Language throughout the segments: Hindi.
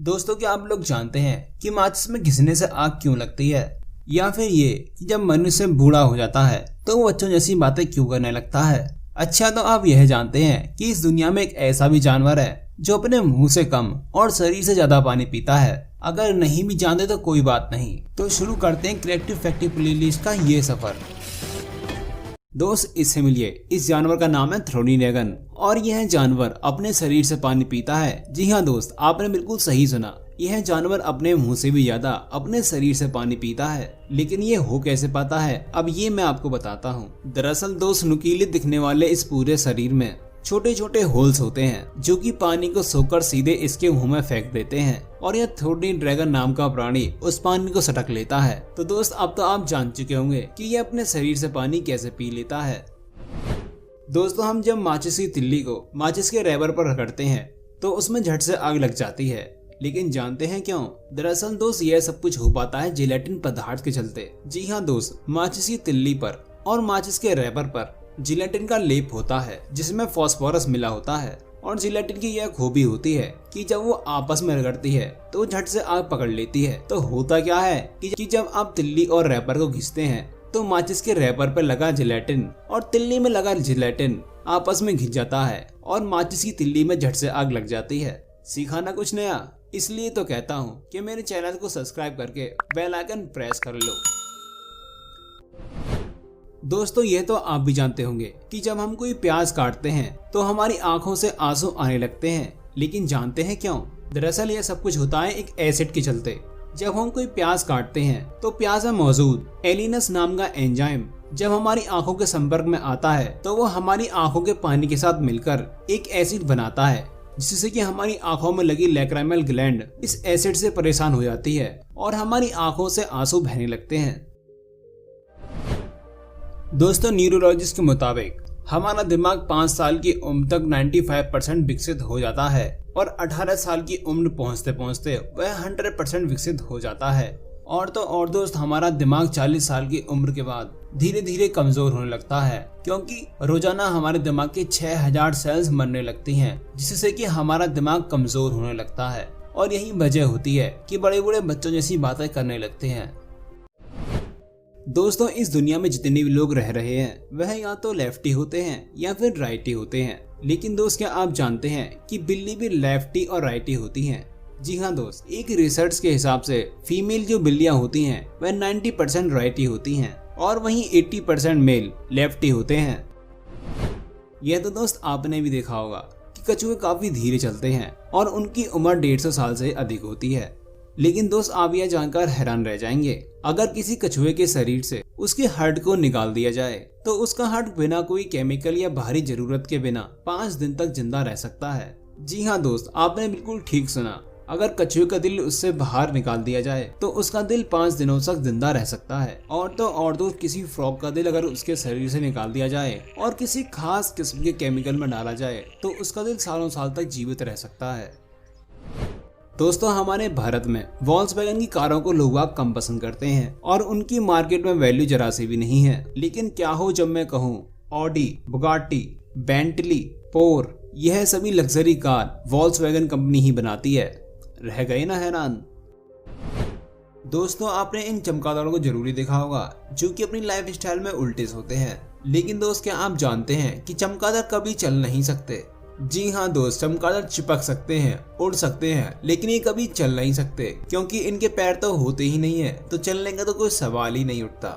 दोस्तों, क्या आप लोग जानते हैं कि माचिस में घिसने से आग क्यों लगती है? या फिर ये कि जब मनुष्य बूढ़ा हो जाता है तो वो बच्चों जैसी बातें क्यों करने लगता है? अच्छा, तो आप यह जानते हैं कि इस दुनिया में एक ऐसा भी जानवर है जो अपने मुंह से कम और शरीर से ज्यादा पानी पीता है। अगर नहीं भी जानते तो कोई बात नहीं, तो शुरू करते हैं क्रिएटिव फैक्ट प्लेलिस्ट का ये सफर। दोस्त, इससे मिलिए, इस जानवर का नाम है थ्रोनीनेगन और यह जानवर अपने शरीर से पानी पीता है। जी हाँ दोस्त, आपने बिल्कुल सही सुना। यह जानवर अपने मुंह से भी ज्यादा अपने शरीर से पानी पीता है। लेकिन ये हो कैसे पाता है, अब ये मैं आपको बताता हूँ। दरअसल दोस्त, नुकीले दिखने वाले इस पूरे शरीर में छोटे छोटे होल्स होते हैं जो कि पानी को सोखकर सीधे इसके मुंह में फेंक देते हैं और यह थ्रोनीनेगन नाम का प्राणी उस पानी को सटक लेता है। तो दोस्त, अब तो आप जान चुके होंगे कि यह अपने शरीर से पानी कैसे पी लेता है। दोस्तों, हम जब माचिस की तिल्ली को माचिस के रैपर पर रगड़ते हैं तो उसमें झट से आग लग जाती है। लेकिन जानते हैं क्यों? दरअसल दोस्त, यह सब कुछ हो पाता है जिलेटिन पदार्थ के चलते। जी हाँ दोस्त, माचिस की तिल्ली पर और माचिस के रैपर पर जिलेटिन का लेप होता है जिसमें फास्फोरस मिला होता है। और जिलेटिन की यह खूबी होती है कि जब वो आपस में रगड़ती है तो झट से आग पकड़ लेती है। तो होता क्या है कि जब आप तिल्ली और रैपर को घिसते हैं तो माचिस के रैपर पर लगा जिलेटिन और तिल्ली में लगा जिलेटिन आपस में घिस जाता है और माचिस की तिल्ली में झट से आग लग जाती है। सीखा ना कुछ नया? इसलिए तो कहता हूँ कि मेरे चैनल को सब्सक्राइब करके बेल आइकन प्रेस कर लो। दोस्तों, ये तो आप भी जानते होंगे कि जब हम कोई प्याज काटते हैं तो हमारी आंखों से आंसू आने लगते हैं। लेकिन जानते हैं क्यों? दरअसल यह सब कुछ होता है एक एसिड के चलते। जब हम कोई प्याज काटते हैं तो प्याज में मौजूद एलिनस नाम का एंजाइम जब हमारी आंखों के संपर्क में आता है तो वो हमारी आंखों के पानी के साथ मिलकर एक एसिड बनाता है, जिससे कि हमारी आंखों में लगी लैक्रिमल ग्लैंड इस एसिड से परेशान हो जाती है और हमारी आंखों से आंसू बहने लगते हैं। दोस्तों, न्यूरोलॉजिस्ट के मुताबिक हमारा दिमाग 5 साल की उम्र तक 95% विकसित हो जाता है और 18 साल की उम्र पहुंचते पहुंचते वह 100% विकसित हो जाता है। और तो और दोस्त, हमारा दिमाग 40 साल की उम्र के बाद धीरे धीरे कमजोर होने लगता है, क्योंकि रोजाना हमारे दिमाग के 6000 सेल्स मरने लगती हैं, जिससे कि हमारा दिमाग कमजोर होने लगता है। और यही वजह होती है कि बड़े बड़े बच्चों जैसी बातें करने लगते हैं। दोस्तों, इस दुनिया में जितने भी लोग रह रहे हैं वह या तो लेफ्टी होते हैं या फिर राइटी होते हैं। लेकिन दोस्त, क्या आप जानते हैं कि बिल्ली भी लेफ्टी और राइटी होती हैं? जी हाँ दोस्त, एक रिसर्च के हिसाब से फीमेल जो बिल्लियां होती हैं वह 90% राइटी होती हैं और वहीं 80% मेल लेफ्टी होते हैं। यह तो दोस्त आपने भी देखा होगा कि कछुए काफी धीरे चलते हैं और उनकी उम्र 150 साल से अधिक होती है। लेकिन दोस्त, आप यह जानकर हैरान रह जाएंगे, अगर किसी कछुए के शरीर से उसके हड्ड को निकाल दिया जाए तो उसका हड्ड बिना कोई केमिकल या बाहरी जरूरत के बिना 5 दिन तक जिंदा रह सकता है। जी हाँ दोस्त, आपने बिल्कुल ठीक सुना। अगर कछुए का दिल उससे बाहर निकाल दिया जाए तो उसका दिल 5 दिनों तक जिंदा रह सकता है। और तो और दोस्त, किसी फ्रॉग का दिल अगर उसके शरीर से निकाल दिया जाए और किसी खास किस्म के केमिकल में डाला जाए तो उसका दिल सालों साल तक जीवित रह सकता है। दोस्तों, हमारे भारत में वॉल्क्सवैगन की कारों को लोग कम पसंद करते हैं और उनकी मार्केट में वैल्यू जरा सी भी नहीं है। लेकिन क्या हो जब मैं कहूँ ऑडी, बुगाटी, बेंटली, पोर, यह सभी लग्जरी कार वॉल्क्सवैगन कंपनी ही बनाती है। रह गए ना हैरान? दोस्तों, आपने इन चमगादड़ों को जरूरी देखा होगा जो कि अपनी लाइफ स्टाइल में उल्टे होते हैं। लेकिन दोस्त, क्या आप जानते हैं कि चमगादड़ कभी चल नहीं सकते? जी हाँ दोस्त, चमगादड़ चिपक सकते हैं, उड़ सकते हैं, लेकिन ये कभी चल नहीं सकते, क्योंकि इनके पैर तो होते ही नहीं है, तो चलने का तो कोई सवाल ही नहीं उठता।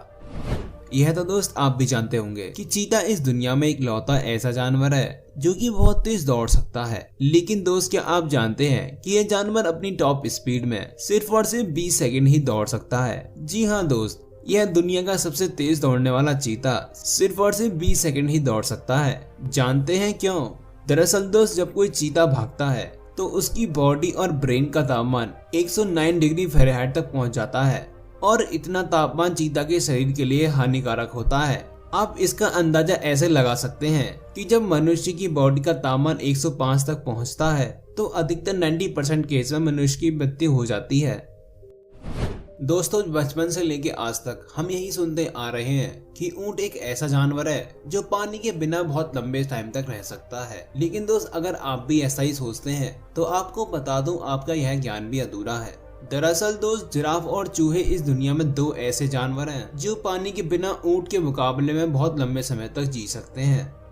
यह तो दोस्त आप भी जानते होंगे कि चीता इस दुनिया में इकलौता ऐसा जानवर है जो कि बहुत तेज दौड़ सकता है। लेकिन दोस्त, क्या आप जानते हैं कि यह जानवर अपनी टॉप स्पीड में सिर्फ और सिर्फ 20 सेकंड ही दौड़ सकता है? जी हाँ दोस्त, यह दुनिया का सबसे तेज दौड़ने वाला चीता सिर्फ और सिर्फ 20 सेकंड ही दौड़ सकता है। जानते हैं क्यों? दरअसल दोस्त, जब कोई चीता भागता है तो उसकी बॉडी और ब्रेन का तापमान 109 डिग्री फ़ारेनहाइट तक पहुंच जाता है और इतना तापमान चीता के शरीर के लिए हानिकारक होता है। आप इसका अंदाजा ऐसे लगा सकते हैं कि जब मनुष्य की बॉडी का तापमान 105 तक पहुंचता है तो अधिकतर 90% केस में मनुष्य की मृत्यु हो जाती है। दोस्तों बचपन से लेके आज तक हम यही सुनते आ रहे हैं कि ऊंट एक ऐसा जानवर है जो पानी के बिना बहुत लंबे टाइम तक रह सकता है। लेकिन दोस्त अगर आप भी ऐसा ही सोचते हैं तो आपको बता दूं आपका यह ज्ञान भी अधूरा है। दरअसल दोस्त जिराफ और चूहे इस दुनिया में दो ऐसे जानवर हैं जो पानी के बिना ऊंट के मुकाबले में बहुत लंबे समय तक जी सकते हैं।